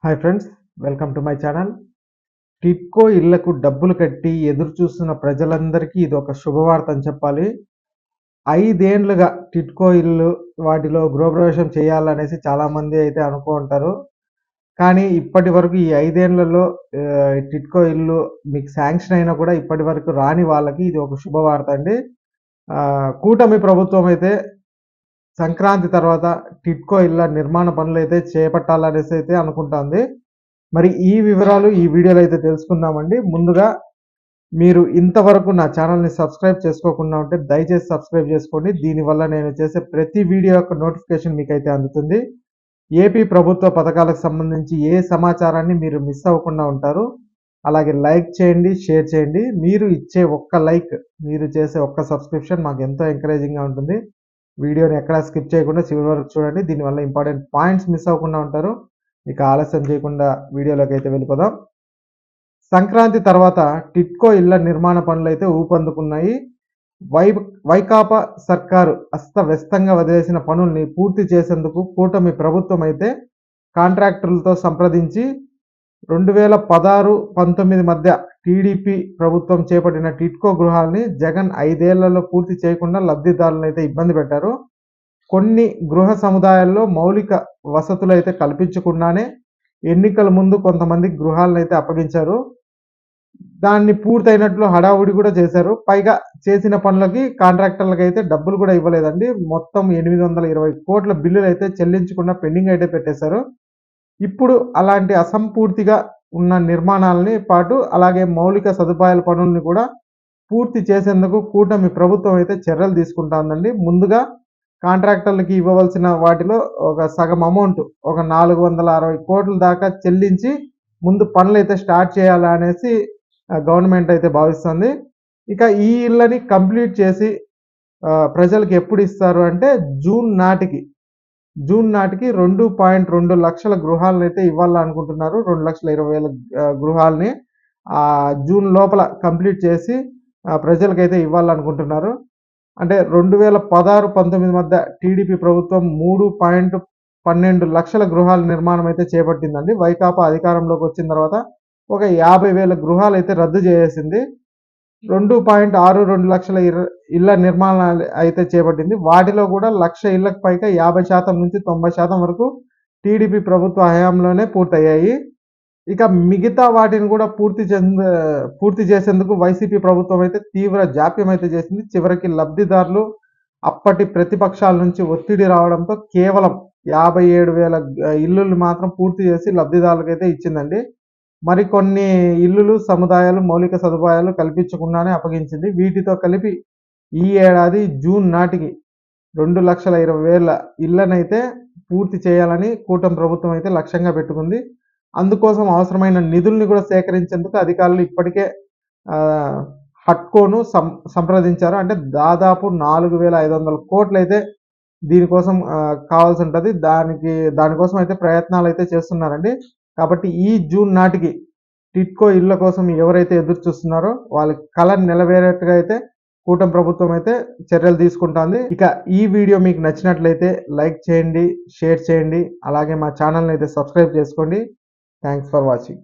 Hi friends, welcome to my channel. TIDCO ఇళ్లకు డబ్బులు కట్టి ఎదురు చూస్తున్న ప్రజలందరికీ ఇది ఒక శుభవార్త అని చెప్పాలి. 5 ఏండ్లుగా టిడ్కో ఇల్లు వాటిలో గృహప్రవేశం చేయాలనేసి చాలామంది అయితే ఉంటారు. కానీ ఇప్పటి వరకు ఈ 5 ఏండ్లలో టిడ్కో ఇల్లు మీకు శాంక్షన్ అయినా కూడా ఇప్పటి వరకు రాని వాళ్ళకి ఇది ఒక శుభవార్త అండి. కూటమి ప్రభుత్వం అయితే సంక్రాంతి తర్వాత టిడ్కో ఇళ్ల నిర్మాణ పనులు అయితే చేపట్టాలనేసి అయితే అనుకుంటుంది. మరి ఈ వివరాలు ఈ వీడియోలో అయితే తెలుసుకుందామండి. ముందుగా మీరు ఇంతవరకు నా ఛానల్ని సబ్స్క్రైబ్ చేసుకోకుండా ఉంటే దయచేసి సబ్స్క్రైబ్ చేసుకోండి. దీనివల్ల నేను చేసే ప్రతి వీడియో యొక్క నోటిఫికేషన్ మీకైతే అందుతుంది. ఏపీ ప్రభుత్వ పథకాలకు సంబంధించి ఏ సమాచారాన్ని మీరు మిస్ అవ్వకుండా ఉంటారు. అలాగే లైక్ చేయండి, షేర్ చేయండి. మీరు ఇచ్చే ఒక్క లైక్, మీరు చేసే ఒక్క సబ్స్క్రిప్షన్ మాకు ఎంతో ఎంకరేజింగ్గా ఉంటుంది. వీడియోని ఎక్కడా స్కిప్ చేయకుండా చివరి వరకు చూడండి. దీనివల్ల ఇంపార్టెంట్ పాయింట్స్ మిస్ అవ్వకుండా ఉంటారు. ఇక ఆలస్యం చేయకుండా వీడియోలోకి అయితే వెళ్ళిపోదాం. సంక్రాంతి తర్వాత టిడ్కో ఇళ్ల నిర్మాణ పనులు అయితే ఊపందుకున్నాయి. వైకాపా సర్కారు అస్తవ్యస్తంగా వదిలేసిన పనుల్ని పూర్తి చేసేందుకు కూటమి ప్రభుత్వం అయితే కాంట్రాక్టర్లతో సంప్రదించి 2016-19 మధ్య టీడీపీ ప్రభుత్వం చేపట్టిన టిడ్కో గృహాలని జగన్ 5 ఏళ్లలో పూర్తి చేయకుండా లబ్ధిదారులను అయితే ఇబ్బంది పెట్టారు. కొన్ని గృహ సముదాయాల్లో మౌలిక వసతులు అయితే కల్పించకుండానే ఎన్నికల ముందు కొంతమంది గృహాలను అయితే అప్పగించారు. దాన్ని పూర్తయినట్లు హడావుడి కూడా చేశారు. పైగా చేసిన పనులకి కాంట్రాక్టర్లకు అయితే డబ్బులు కూడా ఇవ్వలేదండి. మొత్తం 820 కోట్ల బిల్లులు అయితే చెల్లించకుండా పెండింగ్ అయితే పెట్టేశారు. ఇప్పుడు అలాంటి అసంపూర్తిగా ఉన్న నిర్మాణాలని పాటు అలాగే మౌలిక సదుపాయాల పనుల్ని కూడా పూర్తి చేసేందుకు కూటమి ప్రభుత్వం అయితే చర్యలు తీసుకుంటుందండి. ముందుగా కాంట్రాక్టర్లకి ఇవ్వవలసిన వాటిలో ఒక సగం అమౌంట్, ఒక 460 కోట్ల దాకా చెల్లించి ముందు పనులు అయితే స్టార్ట్ చేయాలి అనేసి గవర్నమెంట్ అయితే భావిస్తుంది. ఇక ఈ ఇళ్ళని కంప్లీట్ చేసి ప్రజలకు ఎప్పుడు ఇస్తారు అంటే జూన్ నాటికి 2.2 లక్షల గృహాలను అయితే ఇవ్వాలనుకుంటున్నారు. 2,20,000 గృహాలని జూన్ లోపల కంప్లీట్ చేసి ప్రజలకైతే ఇవ్వాలనుకుంటున్నారు. అంటే 2016-19 మధ్య టీడీపీ ప్రభుత్వం 3.12 లక్షల గృహాల నిర్మాణం అయితే చేపట్టిందండి. వైకాపా అధికారంలోకి వచ్చిన తర్వాత ఒక 50,000 గృహాలు అయితే రద్దు చేసేసింది. 2.62 లక్షల ఇళ్ల నిర్మాణాలు అయితే చేపట్టింది. వాటిలో కూడా 1,00,000 ఇళ్లకు పైగా 50% నుంచి 90% వరకు టీడీపీ ప్రభుత్వ హయాంలోనే పూర్తయ్యాయి. ఇక మిగతా వాటిని కూడా పూర్తి చేసేందుకు వైసీపీ ప్రభుత్వం అయితే తీవ్ర జాప్యం అయితే చేసింది. చివరికి లబ్ధిదారులు అప్పటి ప్రతిపక్షాల నుంచి ఒత్తిడి రావడంతో కేవలం 57,000 ఇల్లులు మాత్రం పూర్తి చేసి లబ్ధిదారులకు అయితే ఇచ్చిందండి. మరికొన్ని ఇల్లులు, సముదాయాలు, మౌలిక సదుపాయాలు కల్పించకుండానే అప్పగించింది. వీటితో కలిపి ఈ ఏడాది జూన్ నాటికి 2,20,000 ఇళ్లనైతే పూర్తి చేయాలని కూటమి ప్రభుత్వం అయితే లక్ష్యంగా పెట్టుకుంది. అందుకోసం అవసరమైన నిధుల్ని కూడా సేకరించేందుకు అధికారులు ఇప్పటికే హట్కోను సంప్రదించారు. అంటే దాదాపు 4,500 కోట్లు అయితే దీనికోసం కావాల్సి ఉంటుంది. దానికోసం అయితే ప్రయత్నాలు అయితే చేస్తున్నారండి. కాబట్టి ఈ జూన్ నాటికి టిడ్కో ఇళ్ల కోసం ఎవరైతే ఎదురు చూస్తున్నారో వాళ్ళ కళ నెరవేరేట్టుగా అయితే కూటమి ప్రభుత్వం అయితే చర్యలు తీసుకుంటుంది. ఇక ఈ వీడియో మీకు నచ్చినట్లయితే లైక్ చేయండి, షేర్ చేయండి. అలాగే మా ఛానల్ని అయితే సబ్స్క్రైబ్ చేసుకోండి. Thanks for watching.